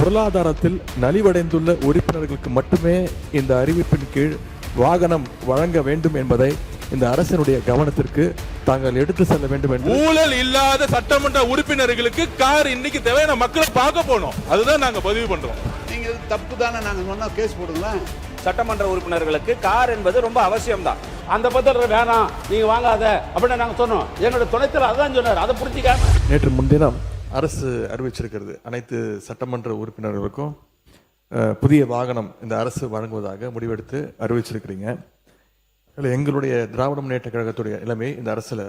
பொருளாதாரத்தில் நலிவடைந்துள்ள உறுப்பினர்களுக்கு மட்டுமே இந்த அறிவிப்பின் கீழ் வாகனம் வழங்க வேண்டும் என்பதை இந்த அரசினுடைய கவனத்திற்கு தாங்கள் எடுத்து செல்ல வேண்டும் என்று. ஊழல் இல்லாத சட்டமன்ற உறுப்பினர்களுக்கு கார் இன்னைக்கு தேவையான மக்களை பார்க்க போனோம். அதுதான் நாங்க பதிவு பண்றோம். நீங்க தப்பு தானே, நாங்க சொன்னா கேஸ் போடுங்களேன். சட்டமன்ற உறுப்பினர்களுக்கு கார் என்பது ரொம்ப அவசியம் தான். அந்த பத்திரம் வேணாம், நீங்க வாங்காத அப்படின்னு நாங்க சொன்னோம். எங்களோட துணைத்தர் அதான் சொன்னார். அதை புரிஞ்சுக்காம நேற்று முன்தினம் அரசு அறிவிச்சிருக்கிறது, அனைத்து சட்டமன்ற உறுப்பினர்களுக்கும் புதிய வாகனம் இந்த அரசு வழங்குவதாக முடிவெடுத்து அறிவிச்சிருக்கிறீங்க. எங்களுடைய திராவிட முன்னேற்ற கழகத்துடைய நிலைமை இந்த அரசுல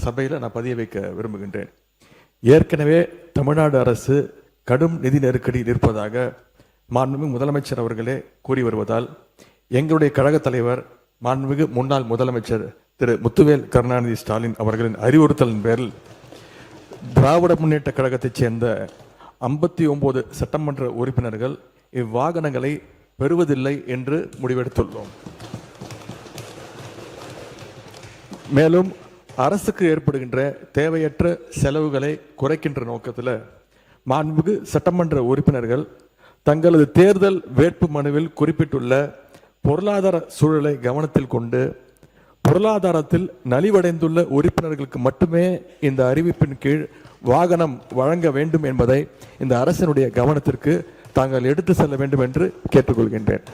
சபையில் நான் பதிய வைக்க விரும்புகின்றேன். ஏற்கனவே தமிழ்நாடு அரசு கடும் நிதி நெருக்கடியில் இருப்பதாக மாண்புமிகு முதலமைச்சர் அவர்களே கூறி வருவதால் எங்களுடைய கழக தலைவர் மாண்புமிகு முன்னாள் முதலமைச்சர் திரு முத்துவேல் கருணாநிதி ஸ்டாலின் அவர்களின் அறிவுறுத்தலின் பேரில் திராவிட முன்னேற்ற கழகத்தைச் சேர்ந்த 59 சட்டமன்ற உறுப்பினர்கள் இவ்வாகனங்களை பெறுவதில்லை என்று முடிவெடுத்துள்ளோம். மேலும் அரசுக்கு ஏற்படுகின்ற தேவையற்ற செலவுகளை குறைக்கின்ற நோக்கத்தில் மாண்புமிகு சட்டமன்ற உறுப்பினர்கள் தங்களது தேர்தல் வேட்பு மனுவில் குறிப்பிட்டுள்ள பொருளாதார சூழலை கவனத்தில் கொண்டு பொருளாதாரத்தில் நலிவடைந்துள்ள உறுப்பினர்களுக்கு மட்டுமே இந்த அறிவிப்பின் கீழ் வாகனம் வழங்க வேண்டும் என்பதை இந்த அரசினுடைய கவனத்திற்கு தாங்கள் எடுத்து செல்ல வேண்டும் என்று கேட்டுக்கொள்கின்றேன்.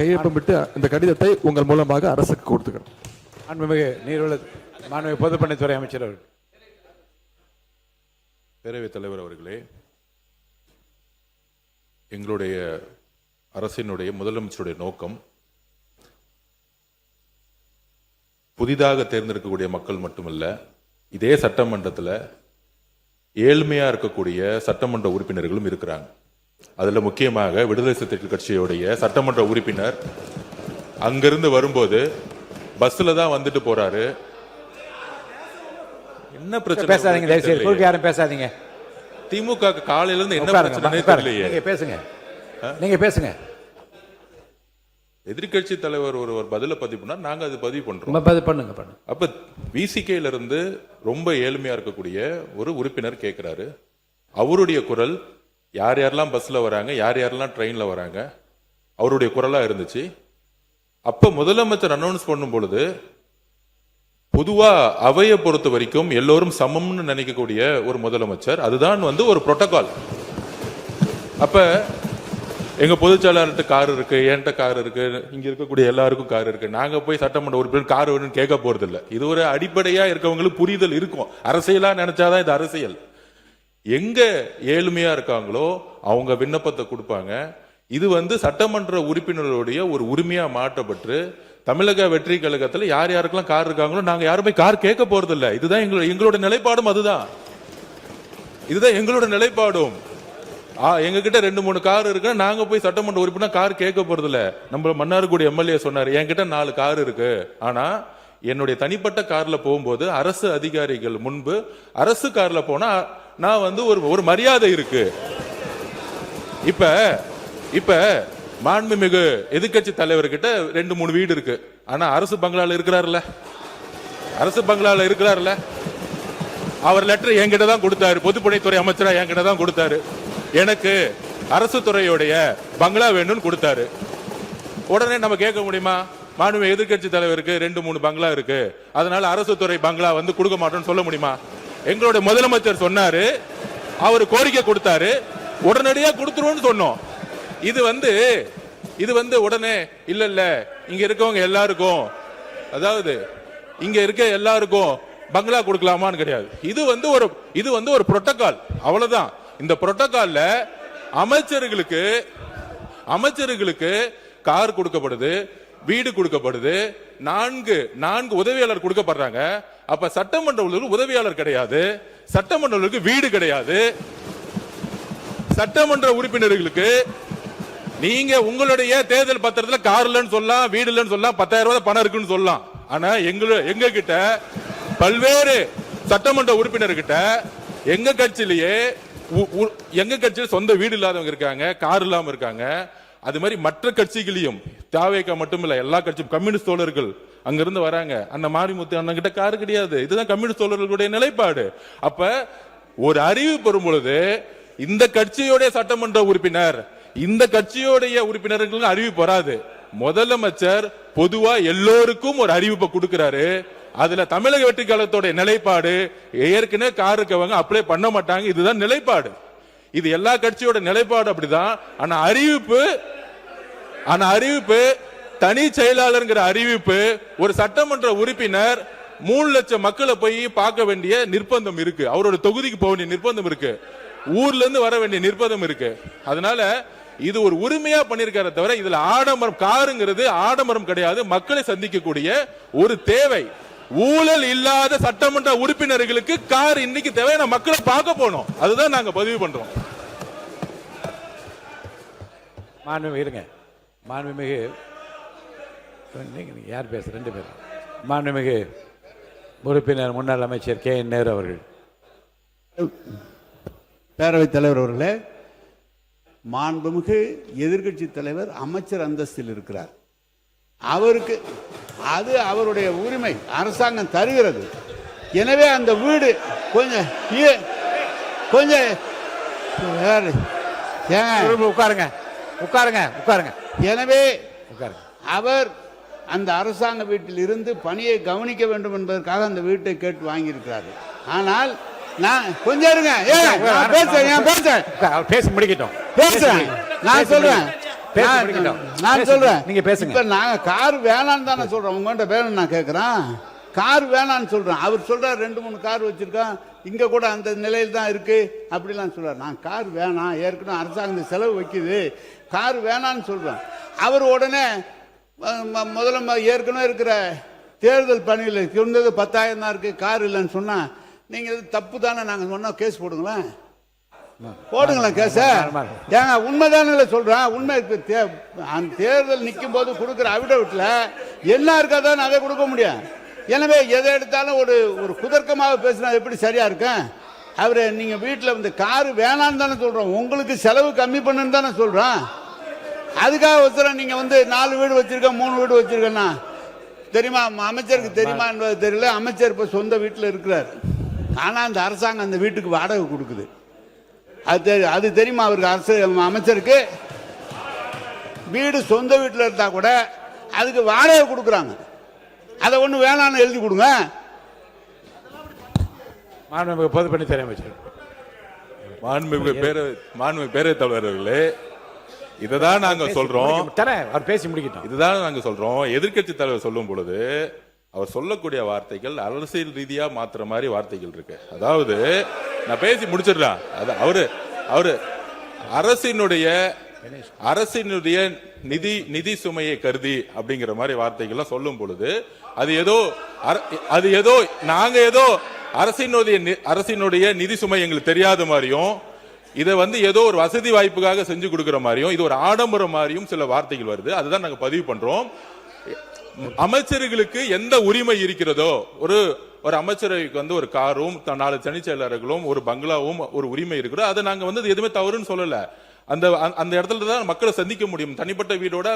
கையொப்பம் விட்டு இந்த கடிதத்தை உங்கள் மூலமாக அரசுக்கு கொடுத்துக்கிறோம். மாண்புமிகு நீர்வள மாண்புமிகு பொதுப்பணித்துறை அமைச்சர் அவர்கள். பேரவைத் தலைவர் அவர்களே, எங்களுடைய அரசினுடைய முதலமைச்சருடைய நோக்கம் புதிதாக தேர்ந்தெடுக்கக்கூடிய மக்கள் மட்டுமல்ல, இதே சட்டமன்றத்தில் ஏழ்மையா இருக்கக்கூடிய சட்டமன்ற உறுப்பினர்களும் இருக்கிறாங்க. அதுல முக்கியமாக விடுதலை சிறுத்தைகள் கட்சியுடைய சட்டமன்ற உறுப்பினர் அங்கிருந்து வரும்போது பஸ்ல தான் வந்துட்டு போறாரு. என்ன பிரச்சனை? பேசாதீங்க, தயவுசெய்து குறுக்க யாரும் பேசாதீங்க. திமுக காலையில இருந்து என்ன பிரச்சனை தெரியலையே. நீங்க பேசுங்க. எதிர்கட்சி தலைவர் ஒருவர் பதில பதிவு பண்ணா நாங்க அது பதிவு பண்றோம். பண்ணுங்க. அப்ப விசிகேல இருந்து ரொம்ப ஏழ்மையா இருக்கக்கூடிய ஒரு உறுப்பினர் கேட்கிறாரு. அவருடைய குரல் யார் யாரெல்லாம் பஸ்ல வராங்க, யார் யாரெல்லாம் ட்ரெயின்ல வராங்க, அவருடைய குரலா இருந்துச்சு. அப்ப முதலமைச்சர் அனௌன்ஸ் பண்ணும் பொழுது பொதுவா அவையை பொறுத்த வரைக்கும் எல்லோரும் சமம்னு நினைக்கக்கூடிய ஒரு முதலமைச்சர், அதுதான் ஒரு புரோட்டோகால். அப்ப எங்க பொதுச்செயலாளர்கிட்ட கார் இருக்கு, என்கிட்ட கார் இருக்கு, இங்க இருக்கக்கூடிய எல்லாருக்கும் கார் இருக்கு. நாங்க போய் சட்டமன்ற உறுப்பினர் கார் வேணும்னு கேட்க போறது இல்ல. இது ஒரு அடிப்படையா இருக்கவங்களுக்கு புரிதல் இருக்கும். அரசியலா நினைச்சாதான் இது அரசியல். எங்க ஏழ்மையா இருக்காங்களோ அவங்க விண்ணப்பத்தை கொடுப்பாங்க. இது சட்டமன்ற உறுப்பினர்களுடைய ஒரு உரிமையா மாற்றப்பட்டு தமிழக வெற்றி கழகத்தில் யார் யாருக்கெல்லாம் கார் இருக்காங்களோ நாங்க யாருமே கார் கேட்க போறது இல்ல. இதுதான் எங்களோட நிலைப்பாடும். இதுதான் எங்களோட நிலைப்பாடும். எங்க கிட்ட 2-3 கார் இருக்கு, நாங்க போய் சட்டமன்ற உறுப்பினர் கார் கேட்க போறது இல்ல. நம்ம மன்னார்குடி எம்எல்ஏ சொன்னாரு, என்கிட்ட 4 கார் இருக்கு, ஆனா என்னுடைய தனிப்பட்ட கார்ல போகும்போது அரசு அதிகாரிகள் முன்பு அரசு கார்ல போனா நான் ஒரு மரியாதை இருக்கு. இப்ப மாண்புமிகு எதிர்கட்சி தலைவர்கிட்ட 2-3 வீடு இருக்கு, ஆனா அரசு பங்களால இருக்கிறாருல்ல. அவர் லெட்டர் என்கிட்ட தான் கொடுத்தாரு, பொதுப்பணித்துறை அமைச்சரா என்கிட்ட தான் கொடுத்தாரு. எனக்கு அரசு துறையுடைய பங்களா வேணும்னு கொடுத்தாரு. உடனே நம்ம கேட்க முடியுமா? மாண்புமிகு எதிர்கட்சி தலைவருக்கு 2-3 பங்களா இருக்கு, அதனால அரசு துறை பங்களா கொடுக்க மாட்டோம்னு சொல்ல முடியுமா? எங்களுடைய முதலமைச்சர் சொன்னாரு, அவர் கோரிக்கை கொடுத்தாரு, உடனடியா கொடுத்துருவோம்னு சொன்னோம். இது உடனே இல்ல இங்க இருக்கவங்க எல்லாருக்கும், அதாவது இங்க இருக்க எல்லாருக்கும் பங்களா கொடுக்கலாமான்னு கிடையாது. இது ஒரு புரோட்டோகால், அவ்வளவுதான். இந்த புரோட்டோகால்ல அமைச்சர்களுக்கு கார் கொடுக்கப்படுது, வீடு கொடுக்கப்படுது, 4 உதவியாளர் கொடுக்கப்படுறாங்க. அப்ப சட்டமன்ற உதவியாளர் கிடையாது, சட்டமன்ற வீடு கிடையாது. சட்டமன்ற உறுப்பினர்களுக்கு நீங்க உங்களுடைய தேர்தல் பத்திரத்தில் கார் இல்லைன்னு சொல்லலாம், வீடு இல்லைன்னு சொல்லலாம், 10,000 ரூபாய் பணம் இருக்குன்னு சொல்லலாம். ஆனா எங்க கிட்ட பல்வேறு சட்டமன்ற உறுப்பினர்கிட்ட எங்க கட்சியில சொந்த வீடு இல்லாதவங்க இருக்காங்க, கார் இல்லாம இருக்காங்க. அது மாதிரி மற்ற கட்சிகளையும், தாவேகா மட்டுமில்ல, எல்லா கட்சியும், கம்யூனிஸ்ட் தோழர்கள் அங்கிருந்து வராங்க. அந்த மாரிமுத்து அண்ணன் கிட்ட கார் கிடையாது. இதுதான் கம்யூனிஸ்ட் தோழர்களுடைய நிலைப்பாடு. அப்ப ஒரு அறிவிப்பு வரும் பொழுது இந்த கட்சியோட சட்டமன்ற உறுப்பினர், இந்த கட்சியோடைய உறுப்பினர்களுக்கு அறிவிப்பு வராது. முதலமைச்சர் பொதுவா எல்லோருக்கும் ஒரு அறிவிப்பை கொடுக்கிறாரு. அதுல தமிழக வெற்றி கழகத்தோட நிலைப்பாடு ஏற்கனவே கார் இருக்கவங்க அப்ளை பண்ண மாட்டாங்க, இதுதான் நிலைப்பாடு. இது எல்லா கட்சியோட நிலைப்பாடு அப்படிதான். ஆனா அறிவிப்பு தனி செயலாளர்ங்கிற அறிவிப்பு ஒரு சட்டமன்ற உறுப்பினர் 3 லட்சம் மக்களை போய் பார்க்க வேண்டிய நிர்பந்தம் இருக்கு, அவரோட தொகுதிக்கு போக வேண்டிய நிர்பந்தம் இருக்கு, ஊர்ல இருந்து வர வேண்டிய நிர்பந்தம் இருக்கு. அதனால இது ஒரு உரிமையா பண்ணிருக்கார தவிர இதுல ஆடம்பரம், காருங்கிறது ஆடம்பரம் கிடையாது, மக்களை சந்திக்கக்கூடிய ஒரு தேவை. ஊழல் இல்லாத சட்டமன்ற உறுப்பினர்களுக்கு கார் இன்னைக்கு தேவையான மக்களை பார்க்க போனோம், அதுதான் நாங்க பதிவு பண்றோம். மாண்புமிகு யார் பேச 2 பேர். மாண்புமிகு உறுப்பினர் முன்னாள் அமைச்சர் KN நேரு அவர்கள். பேரவைத் தலைவர் அவர்களே, மாண்புமிகு எதிர்க்கட்சி தலைவர் அமைச்சர் அந்தஸ்தில் இருக்கிறார். அவருக்கு அது அவருடைய உரிமை, அரசாங்கம் தருகிறது. எனவே அந்த வீடு கொஞ்சம் உட்காருங்க. எனவே அவர் அந்த அரசாங்க வீட்டில் இருந்து பணியை கவனிக்க வேண்டும் என்பதற்காக அந்த வீட்டை கேட்டு வாங்கியிருக்கிறார். ஆனால் நான் கொஞ்சம் இருங்க, பேசி முடிக்கட்டும். நான் சொல்றேன் நீங்க பேசுங்க. இப்ப நாங்க கார் வேணான்னு தானே சொல்றோம், உங்கள்கிட்ட வேணும் நான் கேட்கிறேன். கார் வேணான்னு சொல்றேன், அவர் சொல்றாரு 2-3 கார் வச்சிருக்கான், இங்க கூட அந்த நிலையில் தான் இருக்கு அப்படிலாம் சொல்றாரு. நான் கார் வேணாம், ஏற்கனவே அரசாங்கம் செலவு வைக்குது, கார் வேணான்னு சொல்றேன். அவர் உடனே முதல்ல ஏற்கனவே இருக்கிற தேர்தல் பணியில் இருந்தது 10,000 தான் இருக்கு, கார் இல்லைன்னு சொன்னா நீங்க தப்பு தானே நாங்க சொன்னா கேஸ் போடுங்களேன் கேஸ. ஏங்க உண்மைதானே சொல்றேன், உண்மை. தேர்தல் நிற்கும் போது கொடுக்குற அவிடவிட்ல என்ன இருக்காதான் அதை கொடுக்க முடியும். எனவே எதை எடுத்தாலும் ஒரு குதர்க்கமாக பேசினா எப்படி சரியா இருக்கும்? அவரு நீங்க வீட்டில் வந்து காரு வேணான்னு தானே சொல்றோம், உங்களுக்கு செலவு கம்மி பண்ணுன்னு தானே சொல்றோம். அதுக்காக ஒருத்தர் நீங்க வந்து 4 வீடு வச்சிருக்க 3 வீடு வச்சிருக்கேன்னா தெரியுமா, அமைச்சருக்கு தெரியுமா என்பது தெரியல. அமைச்சர் இப்ப சொந்த வீட்டில் இருக்கிறார், ஆனா அந்த அரசாங்கம் அந்த வீட்டுக்கு வாடகை கொடுக்குது. அது தெரியுமா அவருக்கு? அமைச்சருக்கு வீடு சொந்த வீட்டில் இருந்தா கூட அதுக்கு வாடகை கொடுக்குறாங்க. அதை ஒண்ணு வேணான்னு எழுதி கொடுங்க. மாண்புமிகு பொதுப்பணித்துறை அமைச்சர். மாண்புமிகு பேரவைத் தலைவர்களே, இததான் நாங்க சொல்றோம். அவர் பேசி முடிக்கட்டும். இதுதான் நாங்க சொல்றோம். எதிர்க்கட்சி தலைவர் சொல்லும் பொழுது அவர் சொல்லக்கூடிய வார்த்தைகள் அரசியல் ரீதியா மாத்துற மாதிரி வார்த்தைகள் இருக்கு. அதாவது நான் பேசி முடிச்சிடலாம். அவரு அரசினுடைய நிதி சுமையை கருதி அப்படிங்கிற மாதிரி வார்த்தைகள்லாம் சொல்லும் பொழுது அது ஏதோ நாங்க ஏதோ அரசினுடைய நிதி சுமை எங்களுக்கு தெரியாத மாதிரியும், இதை வந்து ஏதோ ஒரு வசதி வாய்ப்புக்காக செஞ்சு கொடுக்கிற மாதிரியும், இது ஒரு ஆடம்பரம் மாதிரியும் சில வார்த்தைகள் வருது. அதுதான் நாங்க பதிவு பண்றோம். அமைச்சர்களுக்கு எந்த உரிமை இருக்கிறதோ, ஒரு அமைச்சருக்கு வந்து ஒரு காரும் 4 தனிச் செயலர்களும் ஒரு பங்களாவும் ஒரு உரிமை இருக்கிறோம். அதை நாங்க வந்து எதுவுமே தவறுன்னு சொல்லல. அந்த இடத்துல தான் மக்களை சந்திக்க முடியும். தனிப்பட்ட வீடோட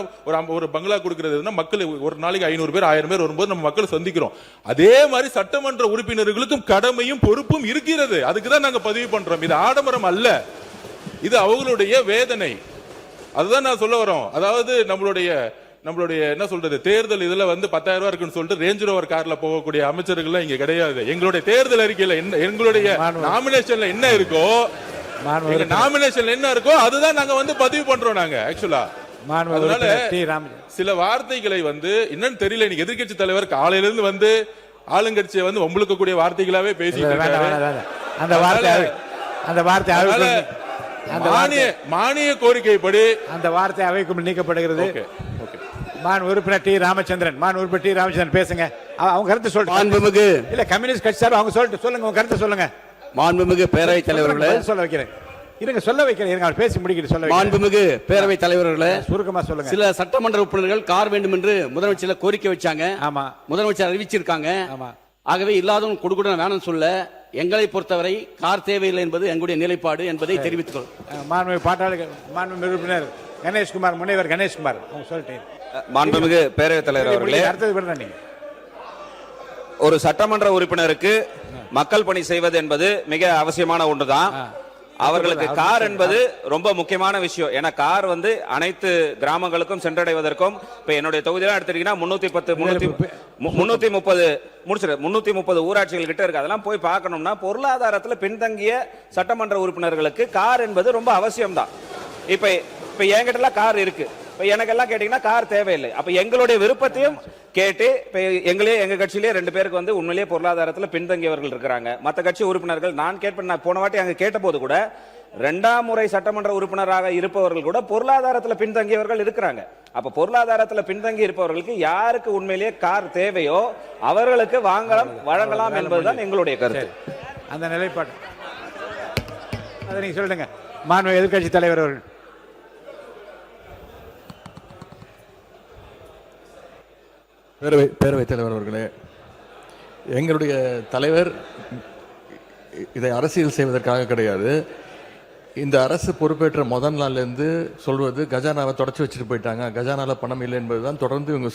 ஒரு பங்களா கொடுக்கறதுன்னா மக்கள் ஒரு நாளைக்கு 500 பேர் 1000 பேர் வரும்போது நம்ம மக்களை சந்திக்கிறோம். அதே மாதிரி சட்டமன்ற உறுப்பினர்களுக்கும் கடமையும் பொறுப்பும் இருக்கிறது. அதுக்குதான் நாங்க பதிவு பண்றோம். இது ஆடம்பரம் அல்ல, இது அவங்களுடைய வேதனை. அதுதான் நான் சொல்ல வரோம். அதாவது நம்மளுடைய என்ன சொல்றது, தேர்தல் இதுல வந்து 10,000 ரூபாய் இருக்குன்னு சொல்லிட்டு ரேஞ்ச் ரோவர் கார்ல போகக்கூடிய அமைச்சர்கள் இங்க கிடையாது. எங்களுடைய தேர்தல் அறிக்கையில எங்களுடைய நாமினேஷன்ல என்ன இருக்கோ, நாமினேஷன்ல என்ன இருக்கோ அதுதான் நாங்க வந்து பதிவு பண்றோம். நாங்க ஆக்சுவலா சில வார்த்தைகளை வந்து என்னன்னு தெரியல. இன்னைக்கு எதிர்க்கட்சி தலைவர் காலையில இருந்து வந்து ஆளுங்கட்சியை வந்து உங்களுக்கு கூடிய வார்த்தைகளாவே பேசிட்டு இருக்காரு. மானிய கோரிக்கைப்படி அந்த வார்த்தை அவைக்கு நீக்கப்படுகிறது. உறுப்பினர் டி ராமச்சந்திரன் பேசுங்க. அவங்க கருத்து சொல்லுங்க. இல்ல கம்யூனிஸ்ட் கட்சி சார் அவங்க சொல்லுங்க, உங்க கருத்து சொல்லுங்க. மாண்புமிகு பேரவைத் தலைவர்களே, சொல்ல வைக்கிறேன். சொல்ல வைக்கிறேன். அவர் பேசி முடிக்கிட்டு சொல்ல. மாண்புமிகு பேரவைத் தலைவர்களே, சுருக்கமா சொல்லுங்க. சில சட்டமன்ற உறுப்பினர்கள் கார் வேண்டும் என்று முதலமைச்சர் கோரிக்கை வச்சாங்க. ஆமா, முதலமைச்சர் அறிவிச்சிருக்காங்க. ஆமா, ஆகவே இல்லாதவங்க கொடுக்க வேணும்னு சொல்ல, எங்களை பொறுத்தவரை கார் தேவையில்லை என்பது எங்களுடைய நிலைப்பாடு என்பதை தெரிவித்துக் மாண்புமிகு உறுப்பினர் கணேஷ்குமார், முனைவர் கணேஷ்குமார் அவங்க சொல்லிட்டேன். மாண்புமிகு பேரவைத் தலைவர் அவர்களே, ஒரு சட்டமன்ற உறுப்பினருக்கு மக்கள் பணி செய்வது என்பது மிக அவசியமான ஒன்றுதான். அவர்களுக்கு கார் என்பது ரொம்ப முக்கியமான விஷயம். ஏன்னா கார் வந்து அனைத்து கிராமங்களுக்கும் சென்றடைவதற்கும் இப்ப என்னுடைய தொகுதியெல்லாம் எடுத்துட்டீங்கன்னா 330 ஊராட்சிகள் கிட்ட இருக்கு. அதெல்லாம் போய் பார்க்கணும்னா பொருளாதாரத்துல பின்தங்கிய சட்டமன்ற உறுப்பினர்களுக்கு கார் என்பது ரொம்ப அவசியம்தான். இப்ப என்கிட்ட எல்லாம் கார் இருக்கு. இப்ப எனக்கு எல்லாம் கேட்டீங்கன்னா கார் தேவையில்லை. அப்ப எங்களுடைய விருப்பத்தையும் கேட்டு இப்ப எங்க கட்சியிலே 2 பேருக்கு வந்து உண்மையிலேயே பொருளாதாரத்தில் பின்தங்கியவர்கள் இருக்கிறாங்க. மற்ற கட்சி உறுப்பினர்கள் நான் போன வாட்டி அங்க கேட்ட போது கூட 2ஆம் முறை சட்டமன்ற உறுப்பினராக இருப்பவர்கள் கூட பொருளாதாரத்தில் பின்தங்கியவர்கள் இருக்கிறாங்க. அப்ப பொருளாதாரத்தில் பின்தங்கி இருப்பவர்களுக்கு யாருக்கு உண்மையிலேயே கார் தேவையோ அவர்களுக்கு வழங்கலாம் என்பதுதான் எங்களுடைய கருத்து. அந்த நிலைப்பாடு அதை நீங்க சொல்லுங்க. மாண்பு எதிர்க்கட்சி தலைவர் அவர்கள். பேரவைத் தலைவர் அவர்களே, எங்களுடைய தலைவர் இதை அரசியல் செய்வதற்காக கிடையாது. இந்த அரசு பொறுப்பேற்ற முதல் நாள்லேருந்து சொல்வது கஜானாவை தொடச்சி வச்சுட்டு போயிட்டாங்க, கஜானால பணம் இல்லை என்பதுதான் தொடர்ந்து இவங்க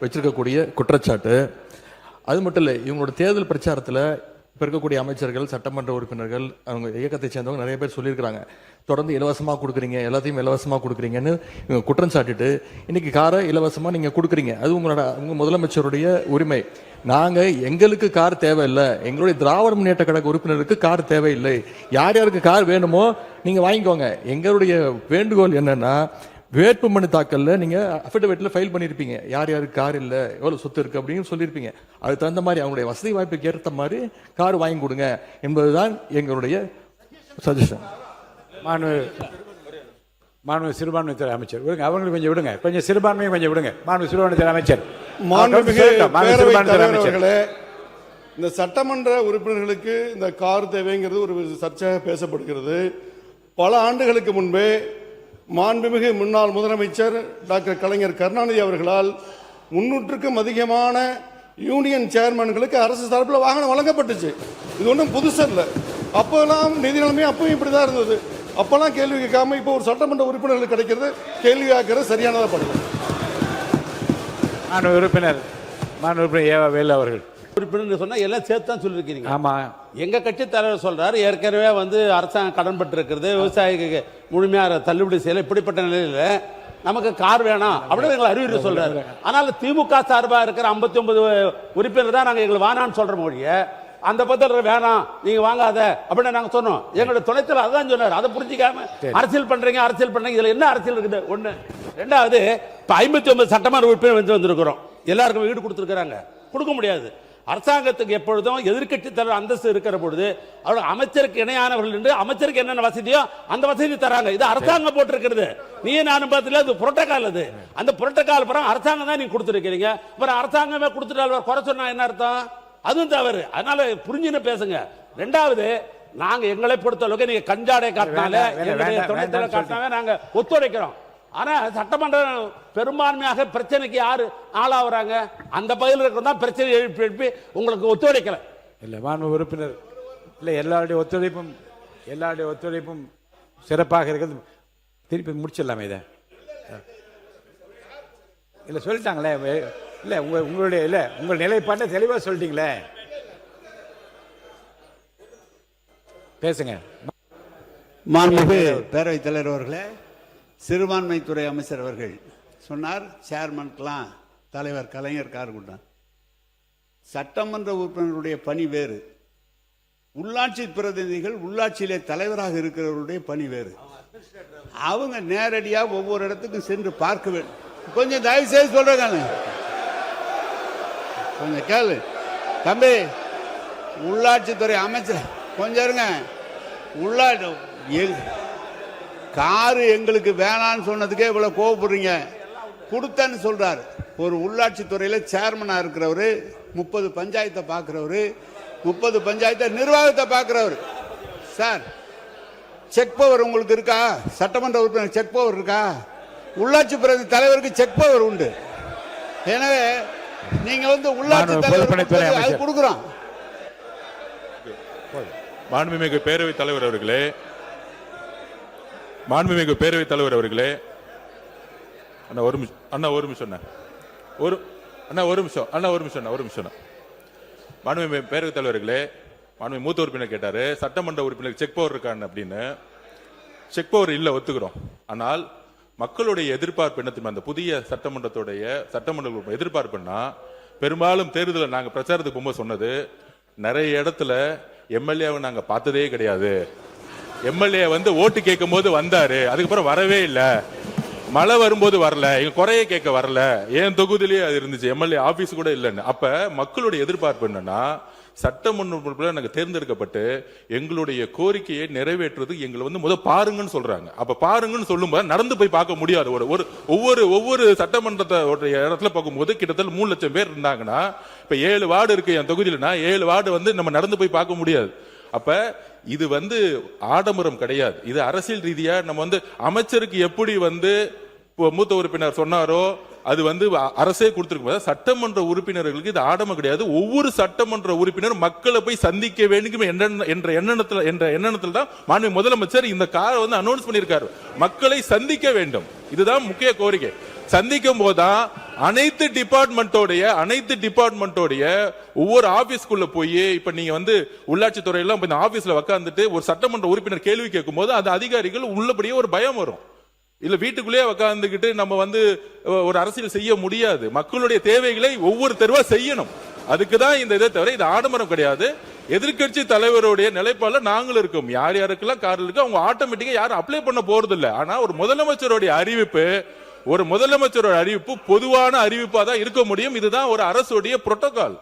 வச்சிருக்கக்கூடிய குற்றச்சாட்டு. அது மட்டும் இல்லை, இவங்களோட தேர்தல் பிரச்சாரத்தில் இப்போ இருக்கக்கூடிய அமைச்சர்கள், சட்டமன்ற உறுப்பினர்கள், அவங்க இயக்கத்தை சேர்ந்தவங்க நிறைய பேர் சொல்லியிருக்கிறாங்க, தொடர்ந்து இலவசமாக கொடுக்குறீங்க, எல்லாத்தையும் இலவசமாக கொடுக்குறீங்கன்னு இவங்க குற்றம் சாட்டிட்டு இன்னைக்கு காரை இலவசமாக நீங்கள் கொடுக்குறீங்க. அது உங்கள் முதலமைச்சருடைய உரிமை. நாங்கள் எங்களுக்கு கார் தேவையில்லை, எங்களுடைய திராவிட முன்னேற்ற கழக உறுப்பினருக்கு கார் தேவையில்லை. யார் யாருக்கு கார் வேணுமோ நீங்கள் வாங்கிக்கோங்க. எங்களுடைய வேண்டுகோள் என்னன்னா, வேட்புமனு தாக்கல்ல நீங்க அஃபிடவிட்ல ஃபைல் பண்ணிருப்பீங்க, யார் யாருக்கு கார் இல்ல, எவ்வளவு சொத்து இருக்கு அப்படின்னு சொல்லியிருப்பீங்க. அதுக்கு தகுந்த மாதிரி அவங்களுடைய வசதி வாய்ப்புக்கு ஏற்ற மாதிரி கார் வாங்கி கொடுங்க என்பதுதான் எங்களுடைய சஜஷன். மாண்பு சிறுபான்மைத்துறை அமைச்சர் விடுங்க, அவங்களுக்கு கொஞ்சம் விடுங்க, கொஞ்சம் சிறுபான்மையை கொஞ்சம் விடுங்க. மாண்பு சிறுபான்மைத்துறை அமைச்சர். இந்த சட்டமன்ற உறுப்பினர்களுக்கு இந்த கார் தேவைங்கிறது ஒரு சர்ச்சையாக பேசப்படுகிறது. பல ஆண்டுகளுக்கு முன்பே மாண்புமிகு முன்னாள் முதலமைச்சர் டாக்டர் கலைஞர் கருணாநிதி அவர்களால் 300க்கும் அதிகமான யூனியன் சேர்மன்களுக்கு அரசு சார்பில் வாகனம் வழங்கப்பட்டுச்சு. இது ஒன்றும் புதுசு இல்லை. அப்போல்லாம் நிதி நிலைமை அப்பவும் இப்படி தான் இருந்தது. அப்போல்லாம் கேள்வி கேட்காம இப்போ ஒரு சட்டமன்ற உறுப்பினர்களுக்கு கிடைக்கிறது கேள்வி கேட்கறது சரியானதாக படுது. உறுப்பினர் ஏவா வேலு அவர்கள். உறுப்பினர் சொன்னா எல்லாம் சேர்த்து தான் சொல்லியிருக்கீங்க. ஆமா, எங்க கட்சி தலைவர் சொல்றாரு, ஏற்கனவே வந்து அரசாங்கம் கடன் பட்டு இருக்கிறது, விவசாயிக்கு முழுமையாக தள்ளுபடி செய்யல, இப்படிப்பட்ட நிலையில நமக்கு கார் வேணாம் அப்படின்னு எங்களை அறிவுரை சொல்றாரு. ஆனால் திமுக சார்பாக இருக்கிற 59 உறுப்பினர் தான் நாங்கள் எங்களை வேணான்னு சொல்ற மொழிய அந்த பத்திர வேணாம் நீங்க வாங்காத அப்படின்னு நாங்க சொன்னோம். எங்களோட துணைத்தலைவர் அதான் சொன்னார். அதை புரிஞ்சிக்காம அரசியல் பண்றீங்க இதுல என்ன அரசியல் இருக்குது? ஒண்ணு. ரெண்டாவது, இப்ப 59 சட்டமன்ற உறுப்பினர் வந்திருக்கிறோம், எல்லாருக்கும் வீடு கொடுத்துருக்காங்க, கொடுக்க முடியாது. அரசாங்கத்துக்கு எப்பொழுதும் எதிர்க்கட்சி தலைவர் அந்தஸ்து இருக்கிற பொழுது அவர் அமைச்சருக்கு இணையானவர்கள் என்று அமைச்சருக்கு என்னென்ன வசதியோ அந்த வசதி தராங்க. இது அரசாங்கம் போட்டிருக்கிறது. நீ நானும் பார்த்துல அது புரோட்டோகால். அது அந்த புரோட்டோகால் அப்புறம் அரசாங்கம் தான் நீங்க கொடுத்துருக்கீங்க. அப்புறம் அரசாங்கமே கொடுத்துட்டால் குறை சொன்னா என்ன அர்த்தம்? அதுவும் தவறு. அதனால புரிஞ்சுன்னு பேசுங்க. ரெண்டாவது, நாங்க எங்களை பொறுத்த அளவுக்கு நீங்க கஞ்சாடை காட்டினால துணைத்தலைவர் காட்டினாங்க நாங்க ஒத்துழைக்கிறோம். ஆனா சட்டமன்ற பெரும்பான்மையாக பிரச்சனைக்கு யாரு ஆளாகிறாங்க? அந்த பகுதியில் இருக்கிறதா பிரச்சனை எழுப்பி உங்களுக்கு ஒத்துழைக்கல. இல்ல மாண்பு உறுப்பினர், இல்ல எல்லாருடைய ஒத்துழைப்பும் சிறப்பாக இருக்கிறது. திருப்பி முடிச்சிடலாமே இதை. இல்ல சொல்லிட்டாங்களே, இல்ல உங்களுடைய இல்ல உங்கள் நிலைப்பாட்டை தெளிவா சொல்லிட்டீங்களே, பேசுங்க. மாண்புமிகு பேரவைத் தலைவர் அவர்களே, சிறுபான்மைத்துறை அமைச்சர் அவர்கள் சொன்னார், சேர்மனுக்கெல்லாம் தலைவர் கலைஞர் கார் கொடுத்தார். சட்டமன்ற உறுப்பினருடைய பணி வேறு, உள்ளாட்சி பிரதிநிதிகள் உள்ளாட்சியிலே தலைவராக இருக்கிறவருடைய பணி வேறு. அவங்க நேரடியாக ஒவ்வொரு இடத்துக்கும் சென்று பார்க்க வேண்டும். கொஞ்சம் தயவு செய்து சொல்றாங்க, கொஞ்சம் கேளு தம்பி. உள்ளாட்சித்துறை அமைச்சர் கொஞ்சம் இருங்க. காரு எங்களுக்கு வேணான்னு சொன்னதுக்கே இவ்வளவு கோவப்படுறீங்க. கொடுத்தேன்னு சொல்றாரு. ஒரு உள்ளாட்சி துறையில சேர்மனா இருக்கிறவரு, 30 பஞ்சாயத்தை பார்க்கிறவரு, 30 பஞ்சாயத்தை நிர்வாகத்தை பார்க்கிறவர். சார், செக் பவர் உங்களுக்கு இருக்கா? சட்டமன்ற உறுப்பினர் செக் பவர் இருக்கா? உள்ளாட்சி பிரதி தலைவருக்கு செக் பவர் உண்டு. எனவே நீங்க வந்து உள்ளாட்சி தலைவர் கொடுக்குறோம். மாண்புமிகு பேரவைத் தலைவர் அவர்களே, மாண்புமிகு பேரவைத் தலைவர் அவர்களே, அண்ணா ஒரு நிமிஷம் மாண்புமிகு பேரவைத் தலைவர்களே, மாண்புமிகு மூத்த உறுப்பினர் கேட்டாரு சட்டமன்ற உறுப்பினர் செக் பவர் இருக்கான்னு அப்படின்னு. செக் பவர் இல்ல, ஒத்துக்கிறோம். ஆனால் மக்களுடைய எதிர்பார்ப்பு என்ன தெரியுமா? அந்த புதிய சட்டமன்ற எதிர்பார்ப்புன்னா, பெரும்பாலும் தேர்தலில் நாங்க பிரச்சாரத்துக்கு போகும்போது சொன்னது, நிறைய இடத்துல எம்எல்ஏவை நாங்க பார்த்ததே கிடையாது. எம்எல்ஏ வந்து ஓட்டு கேட்கும் போது வந்தாரு, அதுக்கப்புறம் வரவே இல்லை. மழை வரும்போது வரல, எங்க குறைய கேட்க வரல, ஏன் தொகுதியிலேயே அது இருந்துச்சு, எம்எல்ஏ ஆபீஸ் கூட இல்லைன்னு. அப்ப மக்களுடைய எதிர்பார்ப்பு என்னன்னா, சட்டமன்ற நாங்க தேர்ந்தெடுக்கப்பட்டு எங்களுடைய கோரிக்கையை நிறைவேற்றுறது எங்களை வந்து முத பாருங்கன்னு சொல்றாங்க. அப்ப பாருங்கன்னு சொல்லும்போது நடந்து போய் பார்க்க முடியாது. ஒவ்வொரு சட்டமன்றத்தை இடத்துல பார்க்கும்போது கிட்டத்தட்ட 3 லட்சம் பேர் இருந்தாங்கன்னா, இப்ப 7 வார்டு இருக்கு என் தொகுதியிலனா, 7 வார்டு வந்து நம்ம நடந்து போய் பார்க்க முடியாது. அப்ப இது வந்து ஆடம்பரம் கிடையாது. இது அரசியல் ரீதியா நம்ம வந்து அமைச்சருக்கு எப்படி வந்து மூத்த உறுப்பினர் சொன்னாரோ அது வந்து அரசே கொடுத்திருக்கும். சட்டமன்ற உறுப்பினர்களுக்கு இது ஆடம்பரம் கிடையாது. ஒவ்வொரு சட்டமன்ற உறுப்பினர் மக்களை போய் சந்திக்க வேண்டும் என்ற எண்ணத்தில் தான் மாண்புமிகு முதலமைச்சர் இந்த காரை வந்து அனௌன்ஸ் பண்ணியிருக்காரு. மக்களை சந்திக்க வேண்டும், இதுதான் முக்கிய கோரிக்கை. சந்திக்கும் போதுதான் அனைத்து டிபார்ட்மெண்டோடைய ஒவ்வொரு ஆபீஸ்க்குள்ள போய், இப்ப நீங்க வந்து உள்ளாட்சி துறையெல்லாம் இந்த ஆபீஸ்ல உட்கார்ந்துட்டு ஒரு சட்டமன்ற உறுப்பினர் கேள்வி கேட்கும் போது அந்த அதிகாரிகள் உள்ளபடியே ஒரு பயம் வரும். இல்ல வீட்டுக்குள்ளேயே உட்கார்ந்துகிட்டு நம்ம வந்து ஒரு அரசியல் செய்ய முடியாது. மக்களுடைய தேவைகளை ஒவ்வொரு தெருவா செய்யணும். அதுக்குதான் இந்த இதை தவிர இது ஆடம்பரம் கிடையாது. எதிர்கட்சி தலைவருடைய நிலைப்பாடுல நாங்களும் இருக்கோம். யார் யாருக்கெல்லாம் கார் இருக்கு அவங்க ஆட்டோமேட்டிக்கா யாரும் அப்ளை பண்ண போறது இல்லை. ஆனா ஒரு முதலமைச்சருடைய அறிவிப்பு பொதுவான அறிவிப்பா தான் இருக்க முடியும். இதுதான் ஒரு அரசுடைய புரோட்டோகால்.